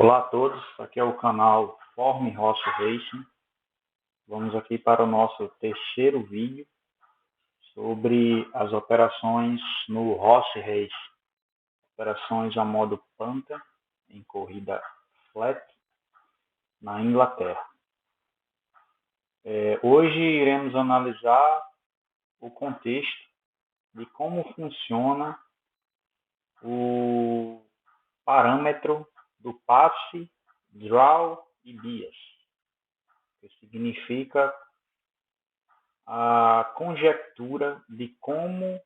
Olá a todos, aqui é o canal Forme Horse Racing. Vamos aqui para o nosso terceiro vídeo sobre as operações no Horse Race. Operações a modo Panther em corrida flat na Inglaterra. Hoje iremos analisar o contexto de como funciona o parâmetro do passe, draw e bias, que significa a conjectura de como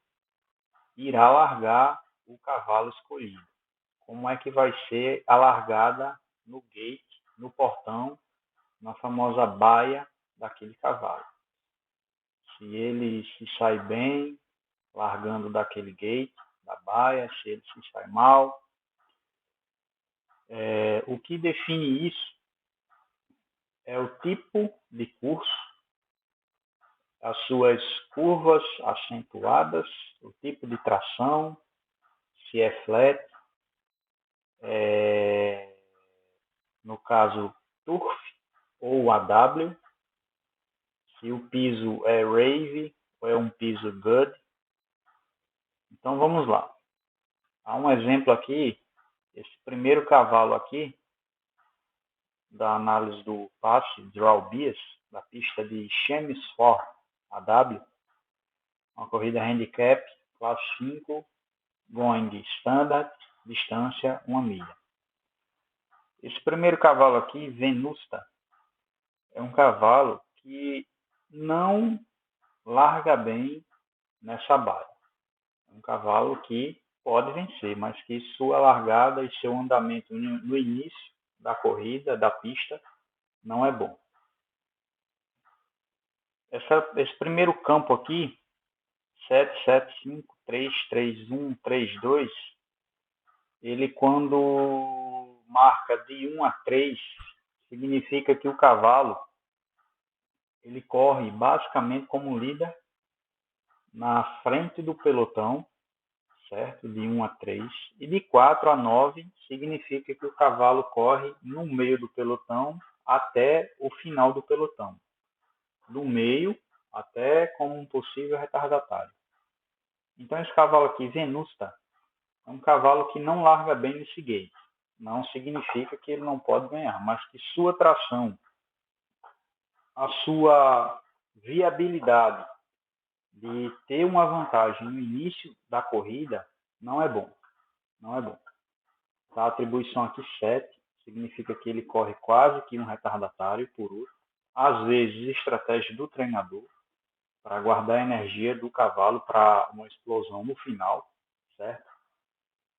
irá largar o cavalo escolhido. Como é que vai ser a largada no gate, no portão, na famosa baia daquele cavalo. Se ele se sai bem, largando daquele gate, da baia, se ele se sai mal. O que define isso é o tipo de curso, as suas curvas acentuadas, o tipo de tração, se é flat, no caso turf ou AW, se o piso é rave ou é um piso good. Então vamos lá. Há um exemplo aqui, esse primeiro cavalo aqui, da análise do passe draw bias, da pista de Chelmsford AW, uma corrida handicap, classe 5, going standard, distância 1 milha. Esse primeiro cavalo aqui, Venusta, é um cavalo que não larga bem nessa baia. É um cavalo que pode vencer, mas que sua largada e seu andamento no início da corrida, da pista, não é bom. Esse primeiro campo aqui, 7, 7, 5, 3, 3, 1, 3, 2, ele quando marca de 1 a 3, significa que o cavalo ele corre basicamente como líder na frente do pelotão, certo? De 1 a 3. E de 4 a 9 significa que o cavalo corre no meio do pelotão até o final do pelotão. Do meio até como um possível retardatário. Então esse cavalo aqui, Venusta, é um cavalo que não larga bem nesse gate. Não significa que ele não pode ganhar, mas que sua tração, a sua viabilidade de ter uma vantagem no início da corrida não é bom. Não é bom. A atribuição aqui 7 significa que ele corre quase que um retardatário por hora. Às vezes, estratégia do treinador para guardar a energia do cavalo para uma explosão no final, certo?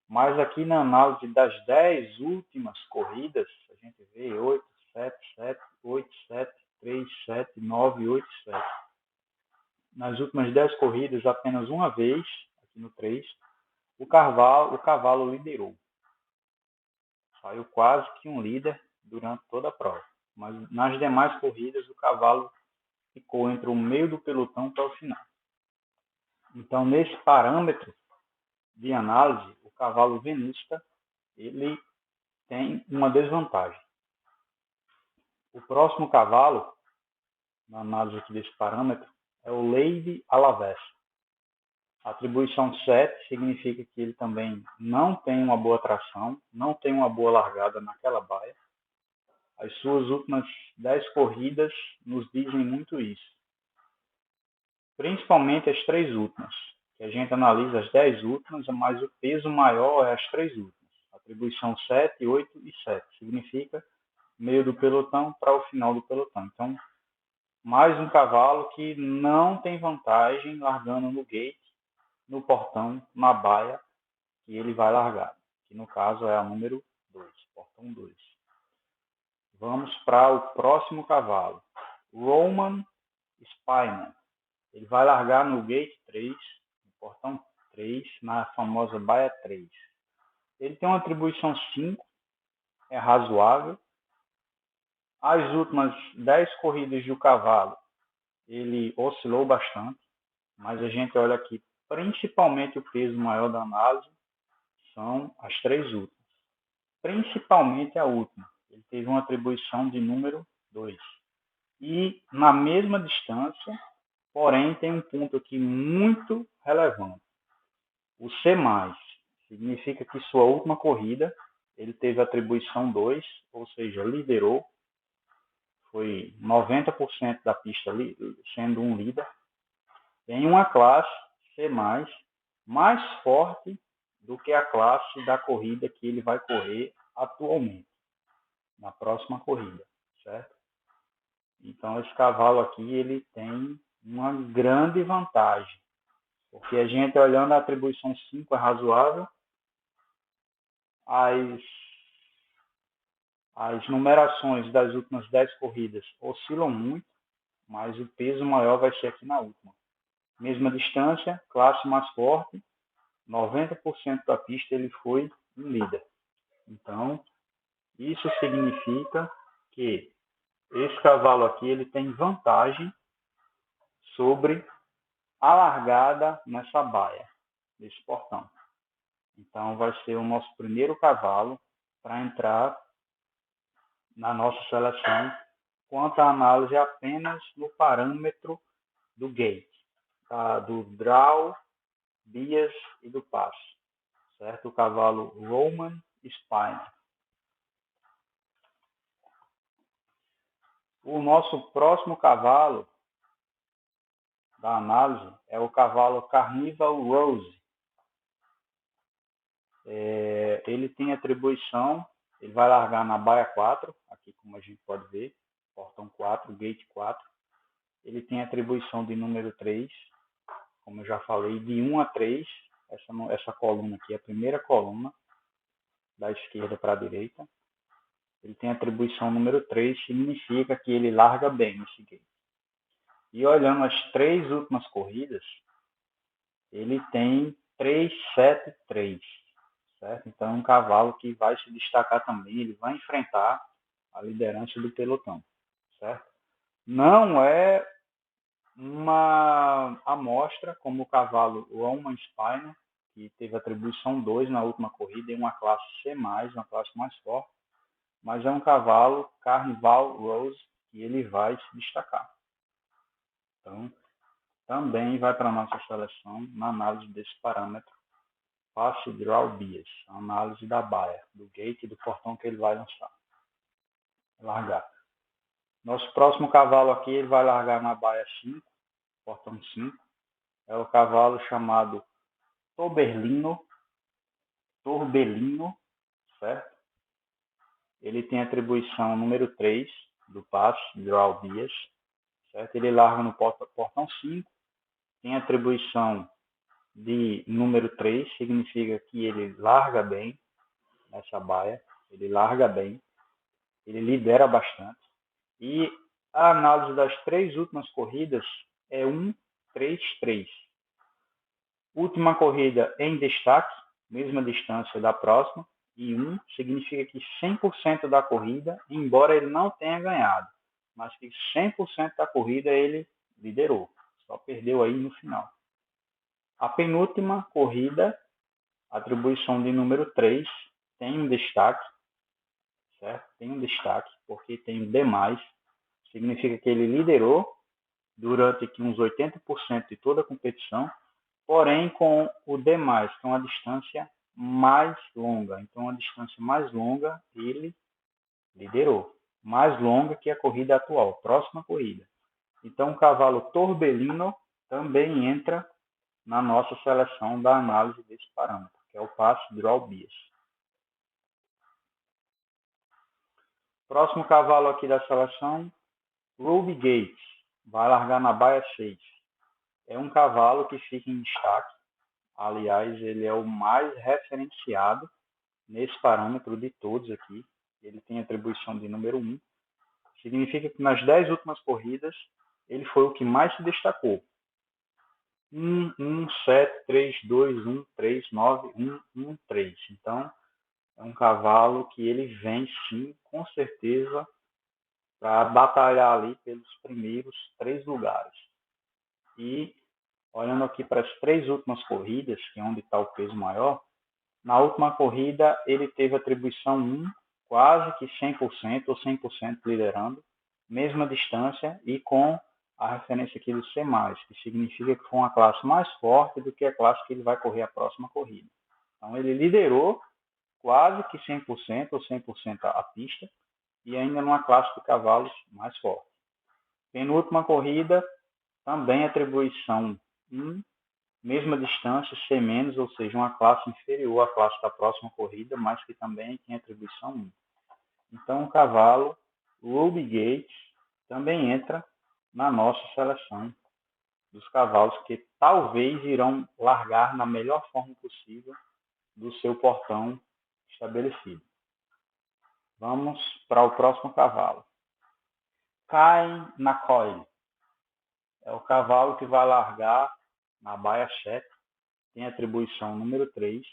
Mas aqui na análise das 10 últimas corridas, a gente vê 8, 7, 7, 8, 7, 3, 7, 9, 8, 7. Nas últimas 10 corridas, apenas uma vez, aqui no 3, o cavalo liderou. Saiu quase que um líder durante toda a prova. Mas nas demais corridas, o cavalo ficou entre o meio do pelotão para o final. Então, nesse parâmetro de análise, o cavalo Venusta, ele tem uma desvantagem. O próximo cavalo, na análise aqui desse parâmetro, é o Lady Alavés. A atribuição 7 significa que ele também não tem uma boa tração, não tem uma boa largada naquela baia. As suas últimas 10 corridas nos dizem muito isso. Principalmente as 3 últimas, que a gente analisa as 10 últimas, mas o peso maior é as 3 últimas. Atribuição 7, 8 e 7. Significa meio do pelotão para o final do pelotão. Então, mais um cavalo que não tem vantagem largando no gate, no portão, na baia, que ele vai largar. Que no caso é a número 2, portão 2. Vamos para o próximo cavalo. Roman Spyman. Ele vai largar no gate 3, no portão 3, na famosa baia 3. Ele tem uma atribuição 5, é razoável. As últimas 10 corridas do cavalo, ele oscilou bastante, mas a gente olha aqui, principalmente o peso maior da análise, são as 3 últimas. principalmente a última. Ele teve uma atribuição de número 2. E na mesma distância, porém, tem um ponto aqui muito relevante. O C+, significa que sua última corrida, ele teve atribuição 2, ou seja, liderou, foi 90% da pista sendo um líder, em uma classe C+, mais forte do que a classe da corrida que ele vai correr atualmente, na próxima corrida, certo? Então, esse cavalo aqui, ele tem uma grande vantagem, porque a gente, olhando a atribuição 5 é razoável, as numerações das últimas 10 corridas oscilam muito, mas o peso maior vai ser aqui na última. Mesma distância, classe mais forte, 90% da pista ele foi um líder. Então, isso significa que esse cavalo aqui ele tem vantagem sobre a largada nessa baia, nesse portão. Então, vai ser o nosso primeiro cavalo para entrar na nossa seleção quanto à análise apenas no parâmetro do gate, tá? Do draw, bias e do passo, certo? O cavalo Roman Spine. O nosso próximo cavalo da análise é o cavalo Carnival Rose. Ele tem atribuição, ele vai largar na baia 4, aqui como a gente pode ver, portão 4, gate 4. Ele tem atribuição de número 3, como eu já falei, de 1 a 3. Essa coluna aqui é a primeira coluna, da esquerda para a direita. Ele tem atribuição número 3, significa que ele larga bem nesse gate. E olhando as 3 últimas corridas, ele tem 373, certo? Então é um cavalo que vai se destacar também, ele vai enfrentar a liderança do pelotão, certo? Não é uma amostra como o cavalo Roman Spine, que teve atribuição 2 na última corrida em uma classe C+, uma classe mais forte, mas é um cavalo Carnival Rose que ele vai se destacar. Então, também vai para a nossa seleção na análise desse parâmetro Passe Draw Bias, a análise da baia, do gate e do portão que ele vai largar. Nosso próximo cavalo aqui, ele vai largar na baia 5, portão 5. É o cavalo chamado Torbellino, certo? Ele tem atribuição número 3 do passe, Draw Bias, certo? Ele larga no portão 5, tem atribuição de número 3, significa que ele larga bem nessa baia, ele larga bem, ele lidera bastante. E a análise das 3 últimas corridas é 1, 3, 3. Última corrida em destaque, mesma distância da próxima, e 1 significa que 100% da corrida, embora ele não tenha ganhado, mas que 100% da corrida ele liderou, só perdeu aí no final. A penúltima corrida, atribuição de número 3, tem um destaque, certo? Tem um destaque, porque tem o demais, significa que ele liderou durante aqui uns 80% de toda a competição, porém com o demais, que é uma distância mais longa. Então, a distância mais longa, ele liderou. Mais longa que a corrida atual, próxima corrida. Então, o cavalo Torbellino também entra na nossa seleção da análise desse parâmetro, que é o passe Draw Bias. Próximo cavalo aqui da seleção, Ruby Gates, vai largar na baia 6. É um cavalo que fica em destaque. Aliás, ele é o mais referenciado nesse parâmetro de todos aqui. Ele tem atribuição de número 1. Significa que nas 10 últimas corridas, ele foi o que mais se destacou. 1, 1, 7, 3, 2, 1, 3, 9, 1, 1, 3. Então, é um cavalo que ele vem, sim, com certeza, para batalhar ali pelos primeiros 3 lugares. E, olhando aqui para as 3 últimas corridas, que é onde está o peso maior, Na última corrida, ele teve atribuição 1, quase que 100% ou 100% liderando, mesma distância e com a referência aqui do C+, que significa que foi uma classe mais forte do que a classe que ele vai correr a próxima corrida. Então, ele liderou quase que 100% ou 100% a pista e ainda numa classe de cavalos mais forte. Penúltima corrida, também atribuição 1, mesma distância, C-, ou seja, uma classe inferior à classe da próxima corrida, mas que também tem atribuição 1. Então, o cavalo Ruby Gates também entra na nossa seleção dos cavalos que talvez irão largar na melhor forma possível do seu portão estabelecido. Vamos para o próximo cavalo. Cain na Coil. É o cavalo que vai largar na baia 7. Tem atribuição número 3.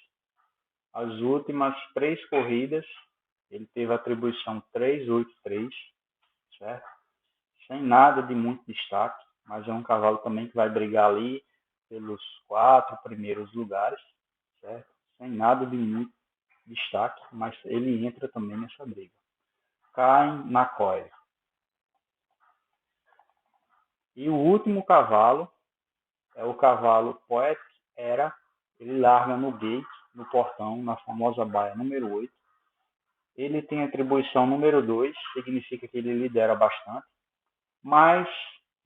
As últimas 3 corridas, ele teve atribuição 383, certo? Sem nada de muito destaque, mas é um cavalo também que vai brigar ali pelos 4 primeiros lugares, certo? Sem nada de muito destaque, mas ele entra também nessa briga. Cain na Coil. E o último cavalo é o cavalo Poet Era. Ele larga no gate, no portão, na famosa baia número 8. Ele tem atribuição número 2, significa que ele lidera bastante, mas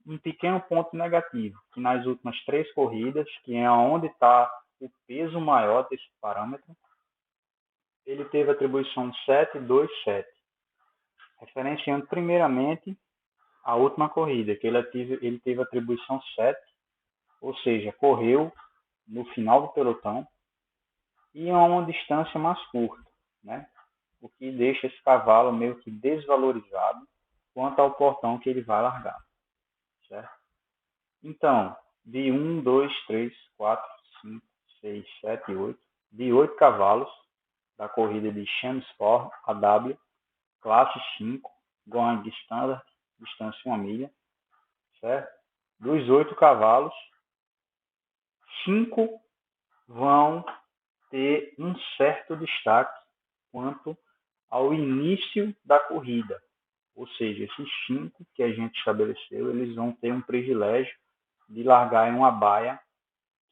um pequeno ponto negativo, que nas últimas 3 corridas, que é onde está o peso maior desse parâmetro, ele teve atribuição 727, referenciando primeiramente a última corrida, que ele teve atribuição 7, ou seja, correu no final do pelotão e a uma distância mais curta, né? O que deixa esse cavalo meio que desvalorizado quanto ao portão que ele vai largar, certo? Então, de 1, 2, 3, 4, 5, 6, 7, 8, de 8 cavalos da corrida de Chelmsford AW, classe 5, Going Standard, distância 1 milha, certo? Dos 8 cavalos, 5 vão ter um certo destaque quanto ao início da corrida. Ou seja, esses 5 que a gente estabeleceu, eles vão ter um privilégio de largar em uma baia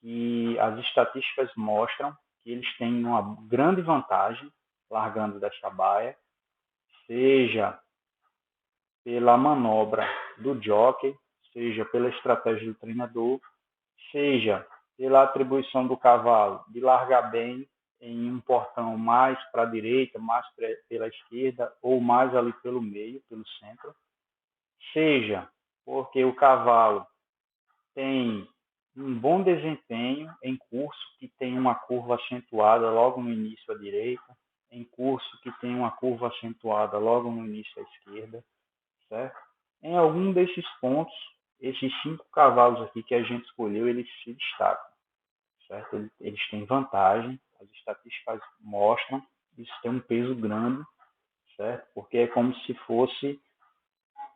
que as estatísticas mostram que eles têm uma grande vantagem largando dessa baia, seja pela manobra do jockey, seja pela estratégia do treinador, seja pela atribuição do cavalo de largar bem em um portão mais para a direita, mais pela esquerda ou mais ali pelo meio, pelo centro, seja porque o cavalo tem um bom desempenho em curso que tem uma curva acentuada logo no início à direita, em curso que tem uma curva acentuada logo no início à esquerda, certo? Em algum desses pontos, esses 5 cavalos aqui que a gente escolheu, eles se destacam, certo? Eles têm vantagem, as estatísticas mostram, isso tem um peso grande, certo? Porque é como se fosse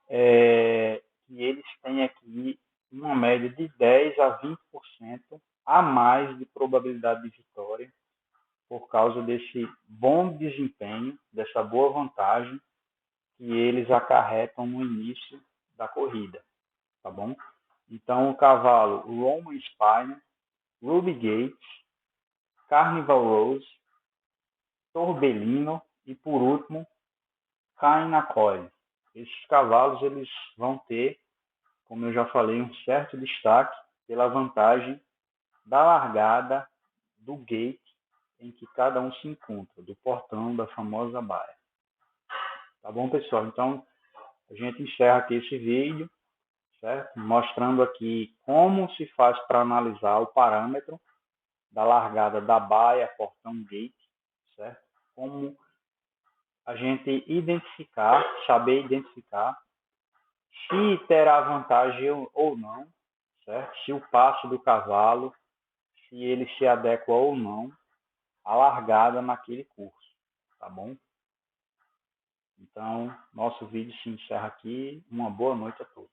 que eles têm aqui uma média de 10 a 20% a mais de probabilidade de vitória por causa desse bom desempenho, dessa boa vantagem que eles acarretam no início da corrida, tá bom? Então, o cavalo Roman Spine, Ruby Gates, Carnival Rose, Torbellino e, por último, Cain na Coil. Esses cavalos eles vão ter, como eu já falei, um certo destaque pela vantagem da largada do gate em que cada um se encontra, do portão da famosa baia. Tá bom, pessoal? Então, a gente encerra aqui esse vídeo, certo? Mostrando aqui como se faz para analisar o parâmetro da largada da baia, portão, gate, certo? Como a gente identificar, saber identificar se terá vantagem ou não, certo? Se o passo do cavalo, se ele se adequa ou não à largada naquele curso, tá bom? Então, nosso vídeo se encerra aqui. Uma boa noite a todos.